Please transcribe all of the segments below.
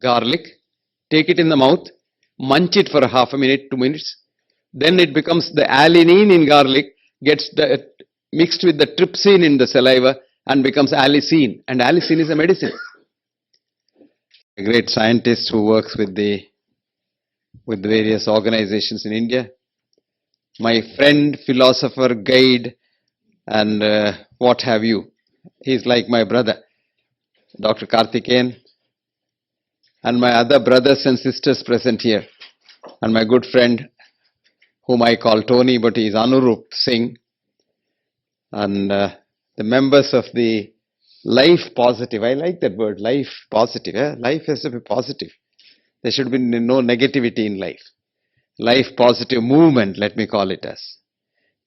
garlic, take it in the mouth, munch it for half a minute, 2 minutes. Then it becomes the alanine in garlic gets mixed with the trypsin in the saliva and becomes allicin. And allicin is a medicine. A great scientist who works with the various organizations in India. My friend, philosopher, guide, and what have you. He's like my brother, Dr. Karthikeyan, and my other brothers and sisters present here, and my good friend, whom I call Tony, but he is Anurup Singh, and the members of the Life Positive. I like that word, Life Positive. Life has to be positive. There should be no negativity in life. Life Positive Movement, let me call it as.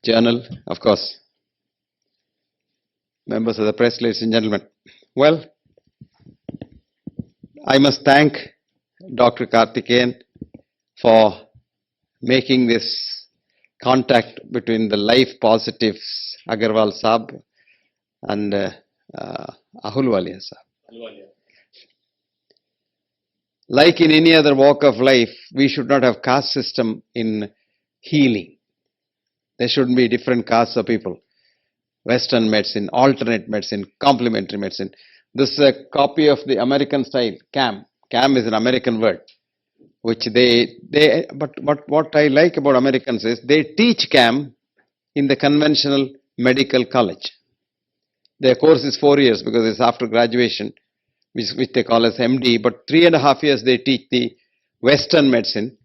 Journal, of course. Members of the press, ladies and gentlemen. Well, I must thank Dr. Karthikeyan for making this contact between the Life Positives, Agarwal Saab and Ahluwalia Saab. Like in any other walk of life, we should not have caste system in healing. There shouldn't be different castes of people. Western medicine, alternate medicine, complementary medicine. This is a copy of the American style, CAM. CAM is an American word, which but what I like about Americans is they teach CAM in the conventional medical college. Their course is 4 years because it's after graduation, which they call as MD, but 3.5 years they teach the Western medicine.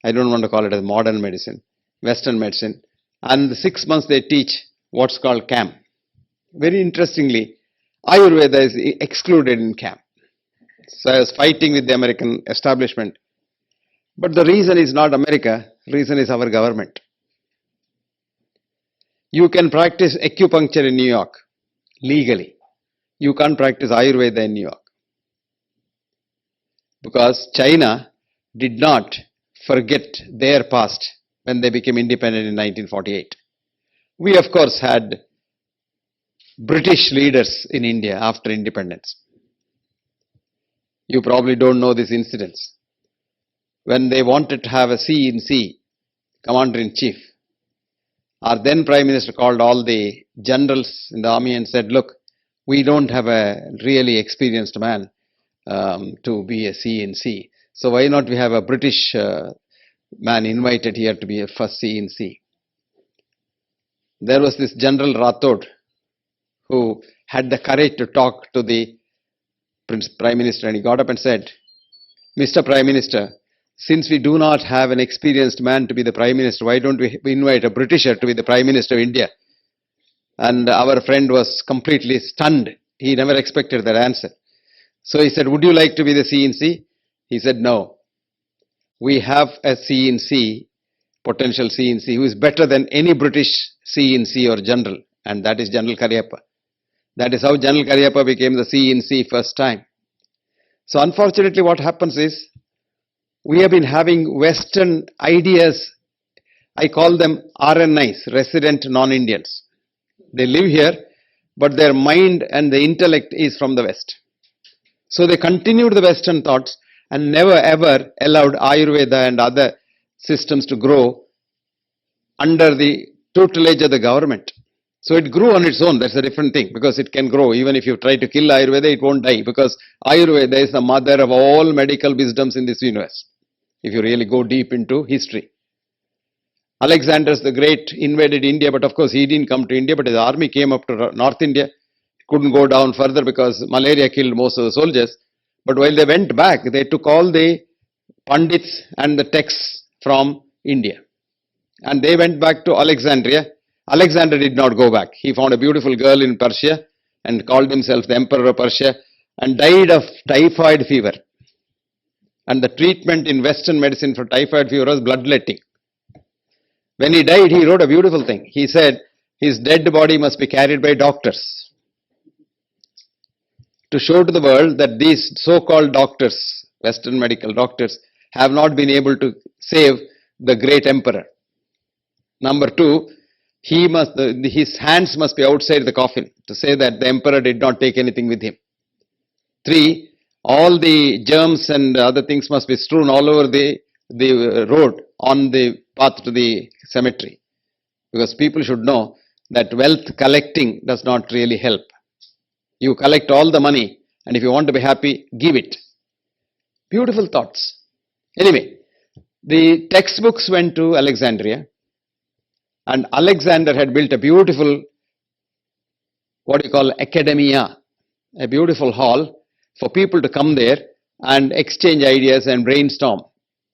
I don't want to call it as modern medicine, Western medicine. And the 6 months they teach what's called CAM. Very interestingly, Ayurveda is excluded in CAM. So I was fighting with the American establishment. But the reason is not America, reason is our government. You can practice acupuncture in New York legally. You can't practice Ayurveda in New York. Because China did not forget their past when they became independent in 1948. We, of course, had British leaders in India after independence. You probably don't know these incidents. When they wanted to have a C-in-C, Commander-in-Chief, our then Prime Minister called all the generals in the army and said, look, we don't have a really experienced man to be a C-in-C. So why not we have a British man invited here to be a first C-in-C? There was this General Rathod who had the courage to talk to the Prime Minister, and he got up and said, Mr. Prime Minister, since we do not have an experienced man to be the Prime Minister, why don't we invite a Britisher to be the Prime Minister of India? And our friend was completely stunned. He never expected that answer. So he said, would you like to be the C-in-C? He said, no. We have a C-in-C, potential C-in-C, who is better than any British C-in-C or general, and that is General Cariappa. That is how General Cariappa became the C-in-C first time. So unfortunately what happens is, we have been having Western ideas, I call them RNIs, resident non-Indians. They live here, but their mind and the intellect is from the West. So they continued the Western thoughts and never ever allowed Ayurveda and other systems to grow under the tutelage of the government. So it grew on its own. That's a different thing, because it can grow. Even if you try to kill Ayurveda, it won't die, because Ayurveda is the mother of all medical wisdoms in this universe, if you really go deep into history. Alexander the Great invaded India, but of course he didn't come to India, but his army came up to North India. Couldn't go down further because malaria killed most of the soldiers. But while they went back, they took all the Pandits and the texts from India. And they went back to Alexandria. Alexander did not go back. He found a beautiful girl in Persia and called himself the Emperor of Persia and died of typhoid fever. And the treatment in Western medicine for typhoid fever was bloodletting. When he died, he wrote a beautiful thing. He said, his dead body must be carried by doctors, to show to the world that these so-called doctors, Western medical doctors, have not been able to save the great emperor. Number two, his hands must be outside the coffin to say that the emperor did not take anything with him. 3, all the germs and other things must be strewn all over the road on the path to the cemetery. Because people should know that wealth collecting does not really help. You collect all the money, and if you want to be happy, give it. Beautiful thoughts. Anyway, the textbooks went to Alexandria, and Alexander had built a beautiful, what you call, academia, a beautiful hall for people to come there and exchange ideas and brainstorm.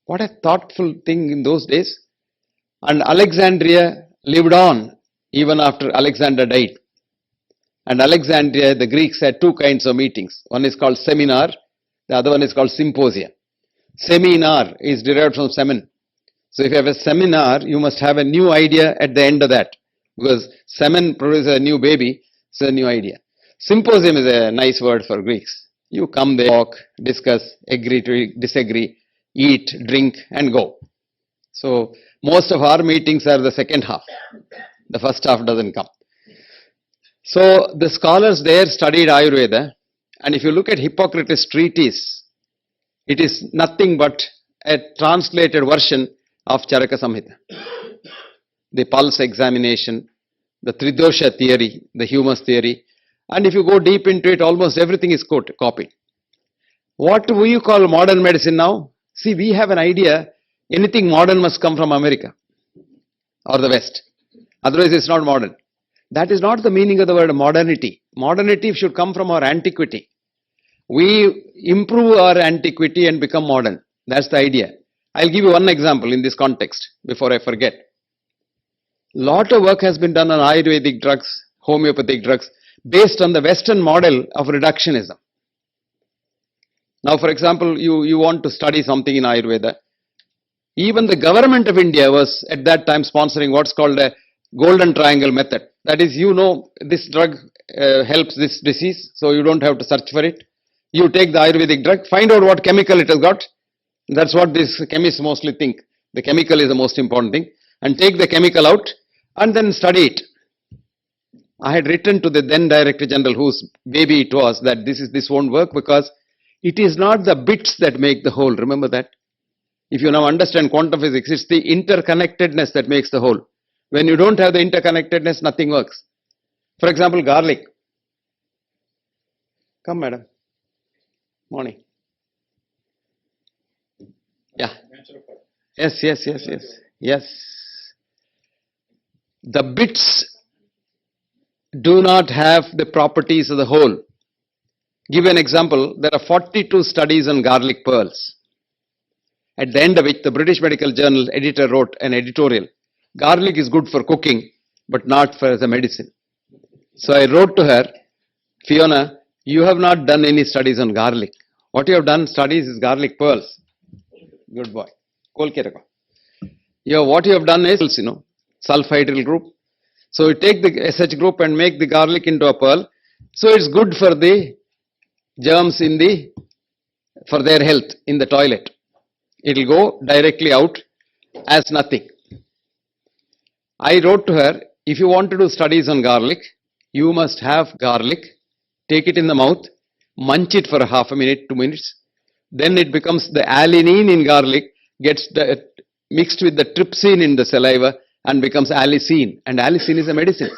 What a thoughtful thing in those days. And Alexandria lived on even after Alexander died. And Alexandria, the Greeks had two kinds of meetings. One is called seminar, the other one is called symposia. Seminar is derived from semen. So if you have a seminar, you must have a new idea at the end of that. Because semen produces a new baby, so a new idea. Symposium is a nice word for Greeks. You come there, talk, discuss, agree to disagree, eat, drink, and go. So most of our meetings are the second half. The first half doesn't come. So the scholars there studied Ayurveda, and if you look at Hippocrates' treatise, it is nothing but a translated version of Charaka Samhita. The pulse examination, the Tridosha theory, the humus theory, and if you go deep into it, almost everything is copied. What do you call modern medicine now? See, we have an idea, anything modern must come from America or the West. Otherwise, it's not modern. That is not the meaning of the word modernity. Modernity should come from our antiquity. We improve our antiquity and become modern. That's the idea. I'll give you one example in this context before I forget. Lot of work has been done on Ayurvedic drugs, homeopathic drugs, based on the Western model of reductionism. Now, for example, you want to study something in Ayurveda. Even the government of India was at that time sponsoring what's called a golden triangle method. That is, you know, this drug helps this disease, so you don't have to search for it. You take the Ayurvedic drug, find out what chemical it has got. That's what these chemists mostly think. The chemical is the most important thing. And take the chemical out and then study it. I had written to the then Director General, whose baby it was, that this won't work because it is not the bits that make the whole. Remember that? If you now understand quantum physics, it's the interconnectedness that makes the whole. When you don't have the interconnectedness, nothing works. For example, garlic. Come, madam. Morning. Yeah. Yes. The bits do not have the properties of the whole. Give an example. There are 42 studies on garlic pearls. At the end of it, the British Medical Journal editor wrote an editorial. Garlic is good for cooking, but not for as a medicine. So I wrote to her, Fiona, you have not done any studies on garlic. What you have done studies is garlic pearls. Good boy. What you have done is, sulfhydryl group. So you take the SH group and make the garlic into a pearl. So it's good for the germs for their health in the toilet. It will go directly out as nothing. I wrote to her, if you want to do studies on garlic, you must have garlic, take it in the mouth, munch it for a half a minute, 2 minutes. Then it becomes the alanine in garlic, gets mixed with the trypsin in the saliva and becomes allicin. And allicin is a medicine.